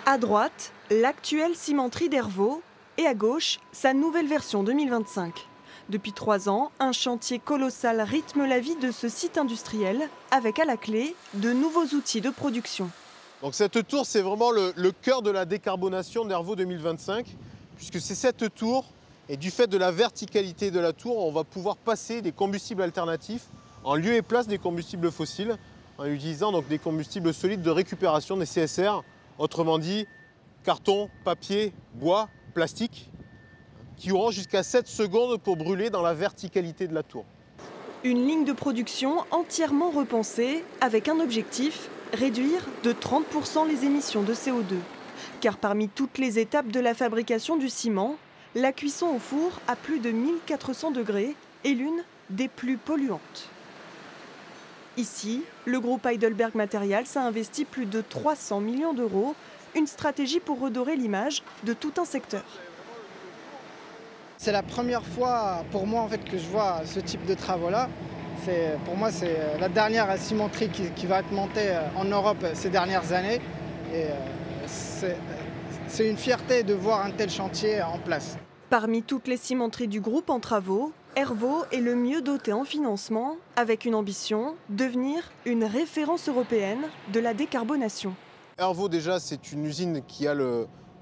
À droite, l'actuelle cimenterie d'Hervaux et à gauche, sa nouvelle version 2025. Depuis 3 ans, un chantier colossal rythme la vie de ce site industriel avec à la clé de nouveaux outils de production. Donc cette tour, c'est vraiment le cœur de la décarbonation d'Hervaux 2025, puisque c'est cette tour, et du fait de la verticalité de la tour, on va pouvoir passer des combustibles alternatifs en lieu et place des combustibles fossiles, en utilisant donc des combustibles solides de récupération, des CSR, autrement dit carton, papier, bois, plastique, qui auront jusqu'à 7 secondes pour brûler dans la verticalité de la tour. Une ligne de production entièrement repensée avec un objectif, réduire de 30% les émissions de CO2. Car parmi toutes les étapes de la fabrication du ciment, la cuisson au four à plus de 1400 degrés est l'une des plus polluantes. Ici, le groupe Heidelberg Materials a investi plus de 300 millions d'euros, une stratégie pour redorer l'image de tout un secteur. C'est la première fois pour moi en fait, que je vois ce type de travaux-là. Pour moi, c'est la dernière cimenterie qui va être montée en Europe ces dernières années. Et c'est une fierté de voir un tel chantier en place. Parmi toutes les cimenteries du groupe en travaux, Hervaux est le mieux doté en financement, avec une ambition, devenir une référence européenne de la décarbonation. Hervaux, déjà, c'est une usine qui a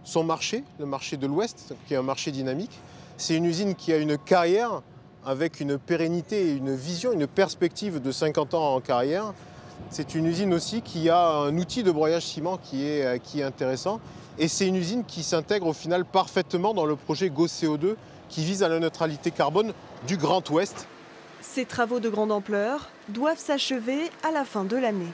son marché, le marché de l'Ouest, qui est un marché dynamique. C'est une usine qui a une carrière avec une pérennité, une vision, une perspective de 50 ans en carrière. C'est une usine aussi qui a un outil de broyage ciment qui est intéressant. Et c'est une usine qui s'intègre au final parfaitement dans le projet GoCO2 qui vise à la neutralité carbone du Grand Ouest. Ces travaux de grande ampleur doivent s'achever à la fin de l'année.